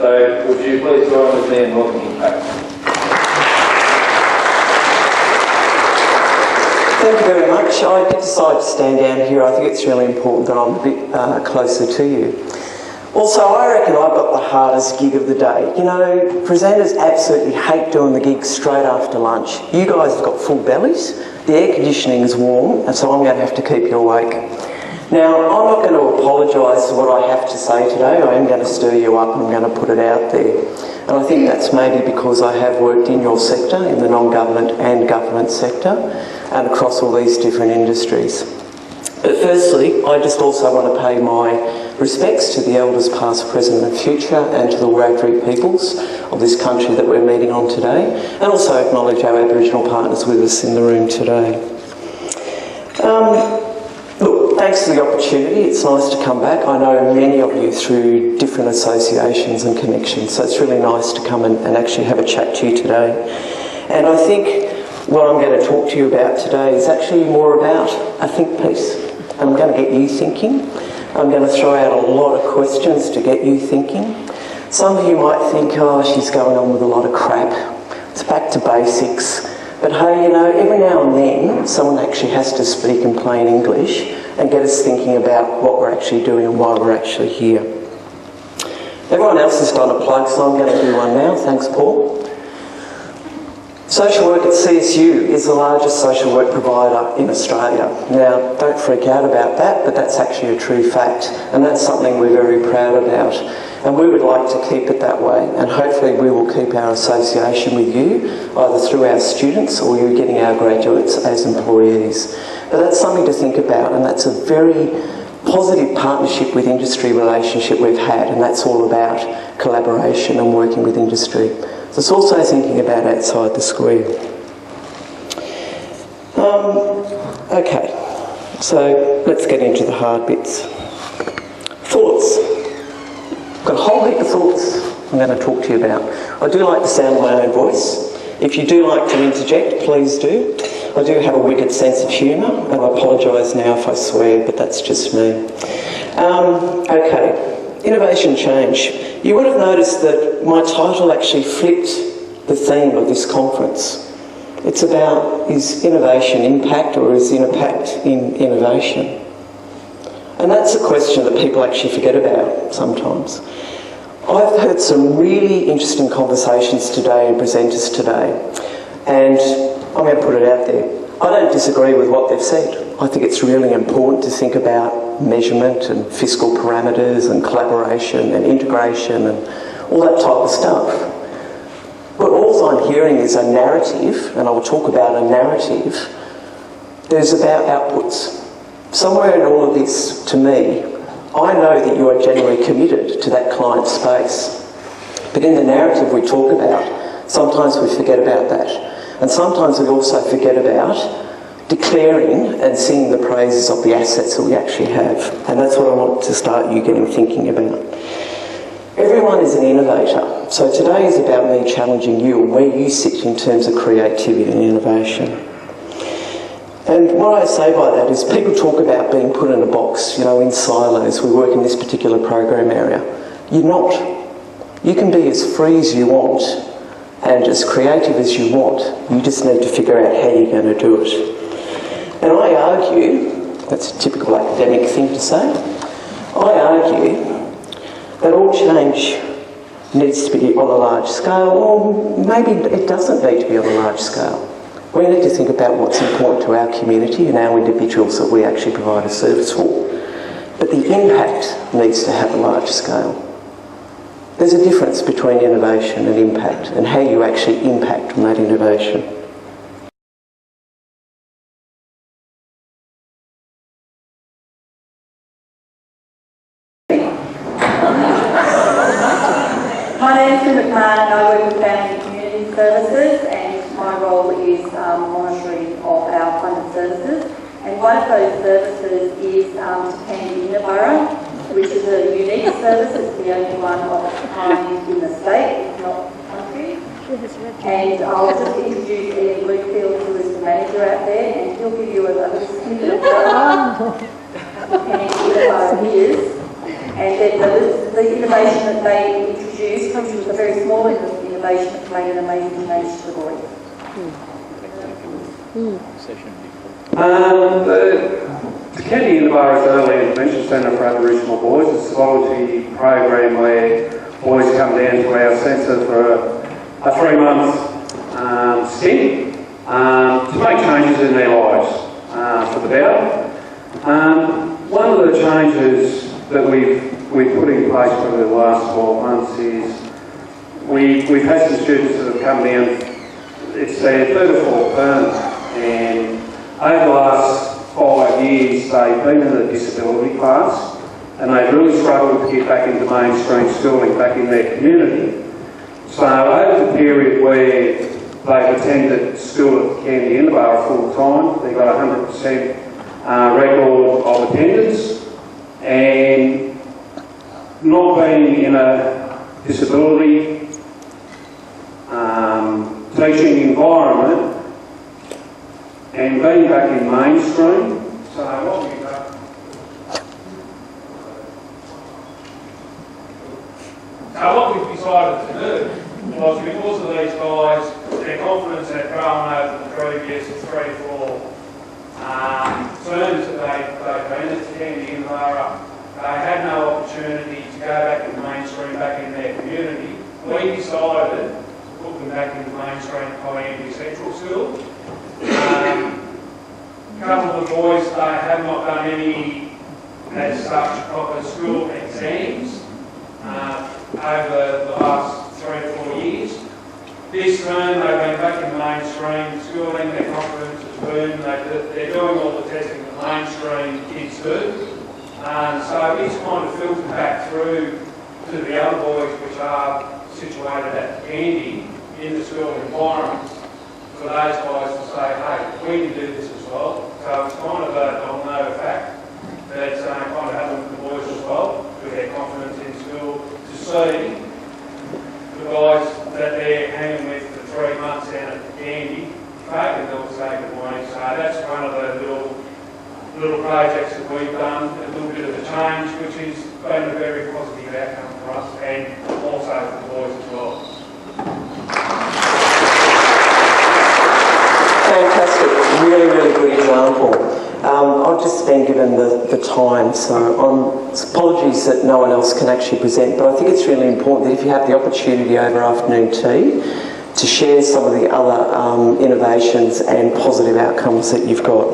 So would you please join with me in welcoming Cate? Thank you very much. I did decide to stand down here. I think it's really important that I'm a bit closer to you. Also, I reckon I've got the hardest gig of the day. You know, presenters absolutely hate doing the gig straight after lunch. You guys have got full bellies, the air conditioning is warm, and so I'm going to have to keep you awake. Now, I'm not going to apologise for what I have to say today. I am going to stir you up and I'm going to put it out there. And I think that's maybe because I have worked in your sector, in the non-government and government sector, and across all these different industries. But firstly, I just also want to pay my respects to the elders past, present and future, and to the Wiradjuri peoples of this country that we're meeting on today, and also acknowledge our Aboriginal partners with us in the room today. Look, thanks for the opportunity. It's nice to come back. I know many of you through different associations and connections, so it's really nice to come and actually have a chat to you today. And I think what I'm going to talk to you about today is actually more about a think piece. I'm going to get you thinking. I'm going to throw out a lot of questions to get you thinking. Some of you might think, oh, she's going on with a lot of crap. It's back to basics. But hey, you know, every now and then someone actually has to speak in plain English and get us thinking about what we're actually doing and why we're actually here. Everyone else has done a plug, so I'm going to do one now. Thanks, Paul. Social work at CSU is the largest social work provider in Australia. Now, don't freak out about that, but that's actually a true fact, and that's something we're very proud about. And we would like to keep it that way, and hopefully we will keep our association with you, either through our students or you getting our graduates as employees. But that's something to think about, and that's a very positive partnership with industry relationship we've had, and that's all about collaboration and working with industry. So it's also thinking about outside the square. Okay, so let's get into the hard bits. Thoughts. I've got a whole heap of thoughts I'm going to talk to you about. I do like the sound of my own voice. If you do like to interject, please do. I do have a wicked sense of humour, and I apologise now if I swear, but that's just me. Okay, innovation change. You would have noticed that my title actually flipped the theme of this conference. It's about, is innovation impact or is impact in innovation? And that's a question that people actually forget about sometimes. I've heard some really interesting conversations today and presenters today, and I'm going to put it out there. I don't disagree with what they've said. I think it's really important to think about measurement and fiscal parameters and collaboration and integration and all that type of stuff. But all I'm hearing is a narrative, and I will talk about a narrative, that is about outputs. Somewhere in all of this, to me, I know that you are genuinely committed to that client space. But in the narrative we talk about, sometimes we forget about that. And sometimes we also forget about declaring and singing the praises of the assets that we actually have. And that's what I want to start you getting thinking about. Everyone is an innovator. So today is about me challenging you where you sit in terms of creativity and innovation. And what I say by that is people talk about being put in a box, you know, in silos. We work in this particular program area. You're not. You can be as free as you want and as creative as you want. You just need to figure out how you're going to do it. And I argue, that's a typical academic thing to say, I argue that all change needs to be on a large scale, or maybe it doesn't need to be on a large scale. We need to think about what's important to our community and our individuals that we actually provide a service for. But the impact needs to have a large scale. There's a difference between innovation and impact, and how you actually impact on that innovation. My name is Sue McMahon and I work with Family and Community Services, and my role is monitoring of our funded services. And one of those services is Candy Borough, which is a unique service. It's the only one of its kind in the state, if not the country. And I'll just introduce Ian Bluefield, who is the manager out there, and he'll give you a little snippet of what Candy Borough is. And then the innovation that they introduced, which was a very small innovation, that made an amazing change to the boys. The Cate Thomas Early Intervention Centre for Aboriginal Boys is a loyalty program where boys come down to our centre for a 3-month stint to make changes in their lives for the better. One of the changes that we've put in place for the last 12 months is we've had some students that have come down. It's their third or fourth term, and over the last 5 years they've been in the disability class and they've really struggled to get back into mainstream schooling back in their community. So over the period where they've attended school at Candy Inverbar full time, they've got 100% record of attendance, and not being in a disability teaching environment and being back in mainstream. So what we've decided to do was, because of these guys, their confidence had grown over the previous 3 or 4 terms that they've been at Candy Inverbar. They had no opportunity to go back in mainstream, back in their community. We decided to put them back into mainstream at Cayambe Central School. A couple of the boys, they have not done any, as such, proper school exams over the last 3 or 4 years. This term they've been back in mainstream schooling, their confidence has boomed, they're doing all the testing that mainstream kids do. So it's kind of filtered back through to the other boys which are situated at Candy in the school environment, for those guys to say, hey, we can do this as well. So it's kind of a domino effect that's kind of happened with the boys as well, with their confidence in school, to see the guys that they're hanging with for 3 months down at Candy taking them to take it away. So that's one of the little projects that we've done, a little bit of a change, which has been a very positive outcome for us and also for the boys as well. Fantastic, really, really good example. I've just been given the time, so apologies that no one else can actually present, but I think it's really important that if you have the opportunity over afternoon tea to share some of the other innovations and positive outcomes that you've got.